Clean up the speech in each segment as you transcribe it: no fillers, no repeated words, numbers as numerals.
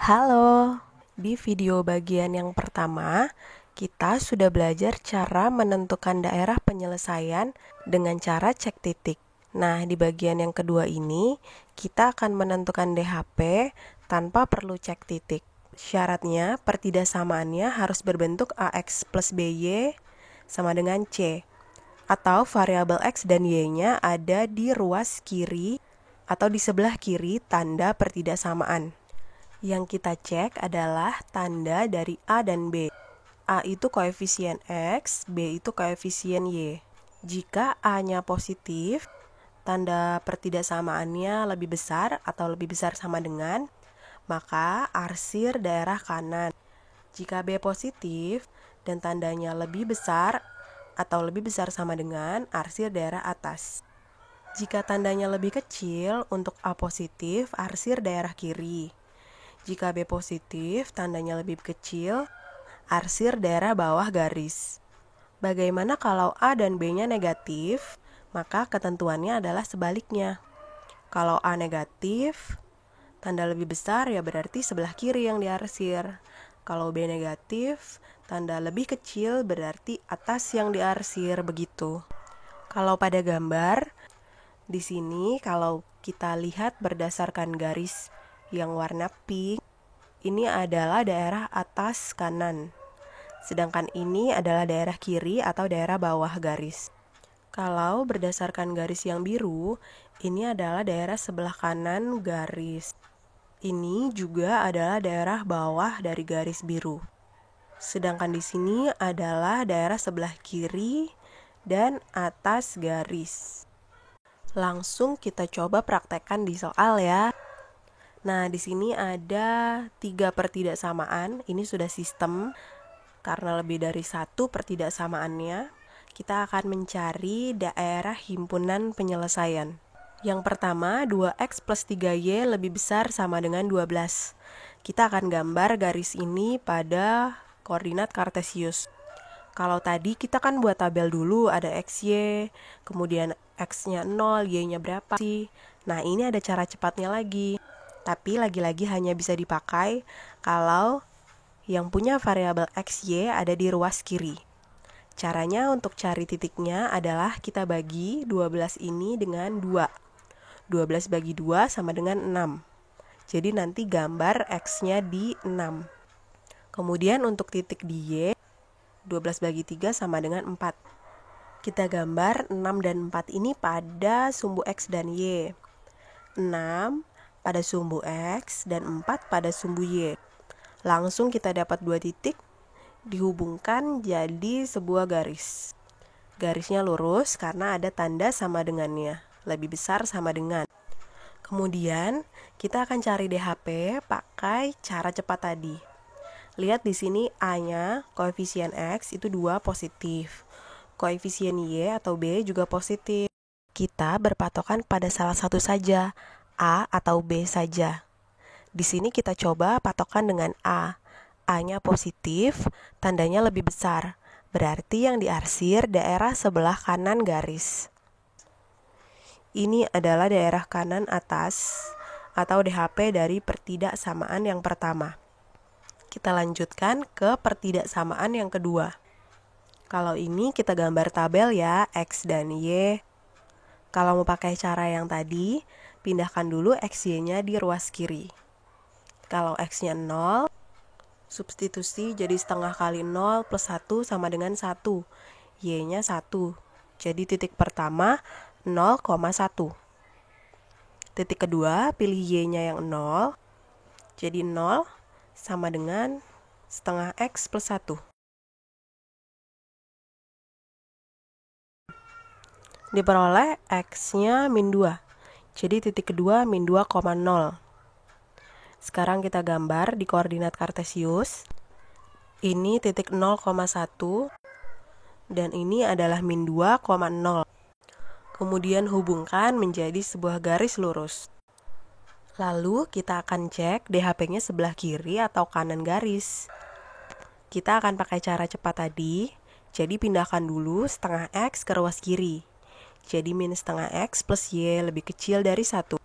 Halo, di video bagian yang pertama, kita sudah belajar cara menentukan daerah penyelesaian dengan cara cek titik. Nah, di bagian yang kedua ini, kita akan menentukan DHP tanpa perlu cek titik. Syaratnya, pertidaksamaannya harus berbentuk AX plus BY sama dengan C, atau variabel X dan Y-nya ada di ruas kiri atau di sebelah kiri tanda pertidaksamaan. Yang kita cek adalah tanda dari A dan B. A itu koefisien X, B itu koefisien Y. Jika A-nya positif, tanda pertidaksamaannya lebih besar atau lebih besar sama dengan, maka arsir daerah kanan. Jika B positif dan tandanya lebih besar atau lebih besar sama dengan, arsir daerah atas. Jika tandanya lebih kecil, untuk A positif, arsir daerah kiri. Jika B positif, tandanya lebih kecil, arsir daerah bawah garis. Bagaimana kalau A dan B-nya negatif? Maka ketentuannya adalah sebaliknya. Kalau A negatif, tanda lebih besar ya berarti sebelah kiri yang diarsir. Kalau B negatif, tanda lebih kecil berarti atas yang diarsir, begitu. Kalau pada gambar, di sini kalau kita lihat berdasarkan garis yang warna pink, ini adalah daerah atas kanan. Sedangkan ini adalah daerah kiri atau daerah bawah garis. Kalau berdasarkan garis yang biru, ini adalah daerah sebelah kanan garis. Ini juga adalah daerah bawah dari garis biru. Sedangkan di sini adalah daerah sebelah kiri dan atas garis. Langsung kita coba praktekkan di soal ya. Nah, di sini ada 3 pertidaksamaan. Ini sudah sistem. Karena lebih dari 1 pertidaksamaannya, kita akan mencari daerah himpunan penyelesaian. Yang pertama, 2x plus 3y lebih besar sama dengan 12. Kita akan gambar garis ini pada koordinat kartesius. Kalau tadi kita kan buat tabel dulu, ada xy, kemudian x-nya 0, y-nya berapa sih. Nah, ini ada cara cepatnya lagi. Tapi lagi-lagi hanya bisa dipakai kalau yang punya variabel x, y ada di ruas kiri. Caranya untuk cari titiknya adalah kita bagi 12 ini dengan 2. 12 bagi 2 sama dengan 6. Jadi nanti gambar x-nya di 6. Kemudian untuk titik di y, 12 bagi 3 sama dengan 4. Kita gambar 6 dan 4 ini pada sumbu x dan y. 6 pada sumbu X dan 4 pada sumbu Y. Langsung kita dapat 2 titik dihubungkan jadi sebuah garis. Garisnya lurus karena ada tanda sama dengannya, lebih besar sama dengan. Kemudian kita akan cari DHP pakai cara cepat tadi. Lihat di sini A-nya, koefisien X itu 2 positif. Koefisien Y atau B juga positif. Kita berpatokan pada salah satu saja, A atau B saja. Di sini kita coba patokan dengan A. A-nya positif, tandanya lebih besar. Berarti yang diarsir daerah sebelah kanan garis. Ini adalah daerah kanan atas atau DHP dari pertidaksamaan yang pertama. Kita lanjutkan ke pertidaksamaan yang kedua. Kalau ini kita gambar tabel ya, X dan Y. Kalau mau pakai cara yang tadi, pindahkan dulu XY-nya di ruas kiri. Kalau X-nya 0, substitusi jadi setengah kali 0 plus 1 sama dengan 1. Y-nya 1. Jadi titik pertama 0,1. Titik kedua, pilih Y-nya yang 0. Jadi 0 sama dengan setengah X plus 1. Diperoleh X-nya min 2. Jadi titik kedua min 2,0. Sekarang kita gambar di koordinat kartesius. Ini titik 0,1 dan ini adalah min 2,0. Kemudian hubungkan menjadi sebuah garis lurus. Lalu kita akan cek DHP-nya sebelah kiri atau kanan garis. Kita akan pakai cara cepat tadi. Jadi pindahkan dulu setengah X ke ruas kiri. Jadi min setengah X plus Y lebih kecil dari 1.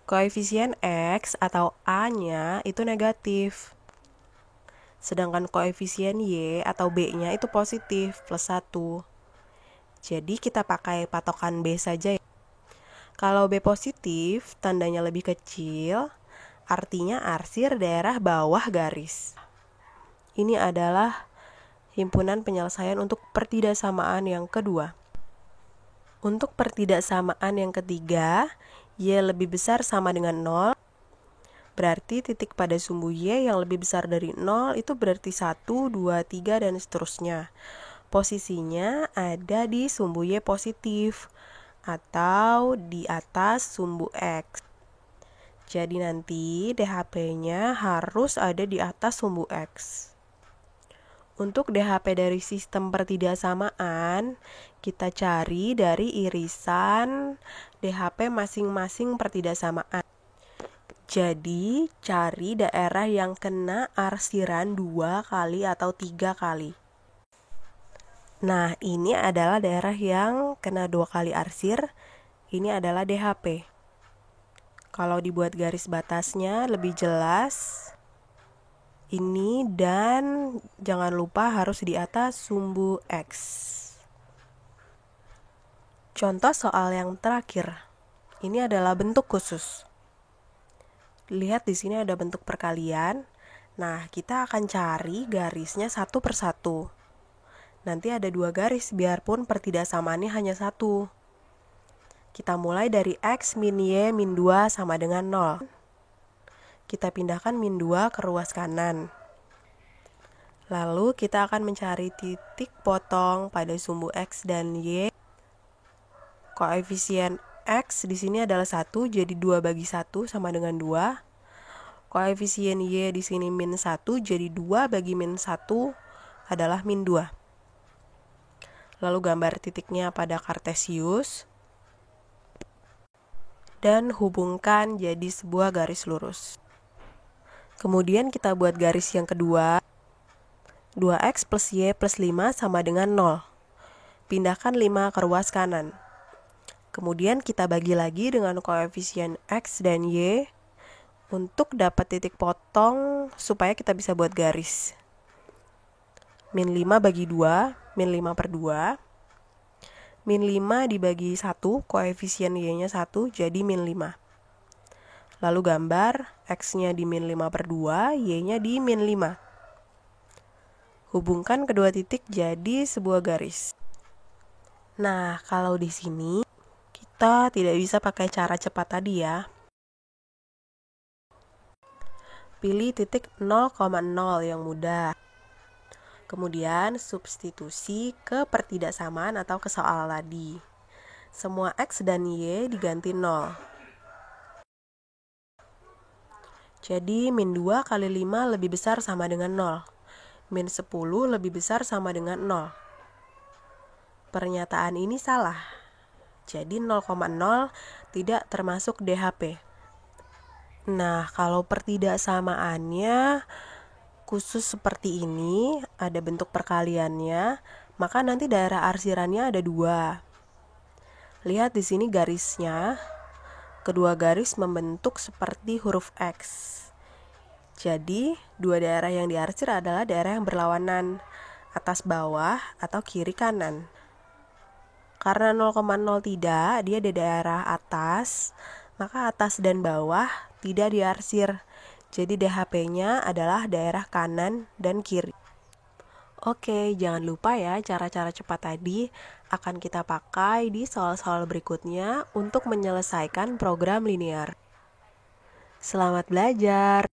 Koefisien X atau A-nya itu negatif. Sedangkan koefisien Y atau B-nya itu positif, plus 1. Jadi kita pakai patokan B saja ya. Kalau B positif, tandanya lebih kecil, artinya arsir daerah bawah garis. Ini adalah himpunan penyelesaian untuk pertidaksamaan yang kedua. Untuk pertidaksamaan yang ketiga, Y lebih besar sama dengan 0, berarti titik pada sumbu Y yang lebih besar dari 0 itu berarti 1, 2, 3, dan seterusnya. Posisinya ada di sumbu Y positif atau di atas sumbu X. Jadi nanti DHP-nya harus ada di atas sumbu X. Untuk DHP dari sistem pertidaksamaan, kita cari dari irisan DHP masing-masing pertidaksamaan. Jadi, cari daerah yang kena arsiran 2 kali atau 3 kali. Nah, ini adalah daerah yang kena 2 kali arsir. Ini adalah DHP. Kalau dibuat garis batasnya lebih jelas. Ini dan jangan lupa harus di atas sumbu X. Contoh soal yang terakhir. Ini adalah bentuk khusus. Lihat di sini ada bentuk perkalian. Nah, kita akan cari garisnya satu per satu. Nanti ada 2 garis biarpun pertidaksamaannya hanya 1. Kita mulai dari X min Y min 2 sama dengan 0. Kita pindahkan min 2 ke ruas kanan. Lalu kita akan mencari titik potong pada sumbu X dan Y. Koefisien X di sini adalah 1, jadi 2 bagi 1 sama dengan 2. Koefisien Y di sini min 1, jadi 2 bagi min 1 adalah min 2. Lalu gambar titiknya pada kartesius. Dan hubungkan jadi sebuah garis lurus. Kemudian kita buat garis yang kedua. 2X plus Y plus 5 sama dengan 0. Pindahkan 5 ke ruas kanan. Kemudian kita bagi lagi dengan koefisien X dan Y untuk dapat titik potong supaya kita bisa buat garis. Min 5 bagi 2, min 5 per 2. Min 5 dibagi 1, koefisien Y-nya 1, jadi min 5. Lalu gambar, X-nya di min 5 per 2, Y-nya di min 5. Hubungkan kedua titik jadi sebuah garis. Nah, kalau di sini, kita tidak bisa pakai cara cepat tadi ya. Pilih titik 0,0 yang mudah. Kemudian, substitusi ke pertidaksamaan atau ke soal tadi. Semua X dan Y diganti 0. Jadi, min 2 kali 5 lebih besar sama dengan 0. Min 10 lebih besar sama dengan 0. Pernyataan ini salah. Jadi, 0,0 tidak termasuk DHP. Nah, kalau pertidaksamaannya khusus seperti ini, ada bentuk perkaliannya, maka nanti daerah arsirannya ada 2. Lihat di sini garisnya. Kedua garis membentuk seperti huruf X. Jadi, 2 daerah yang diarsir adalah daerah yang berlawanan, atas bawah atau kiri kanan. Karena 0,0 tidak, dia di daerah atas, maka atas dan bawah tidak diarsir. Jadi DHP-nya adalah daerah kanan dan kiri. Oke, jangan lupa ya cara-cara cepat tadi akan kita pakai di soal-soal berikutnya untuk menyelesaikan program linear. Selamat belajar!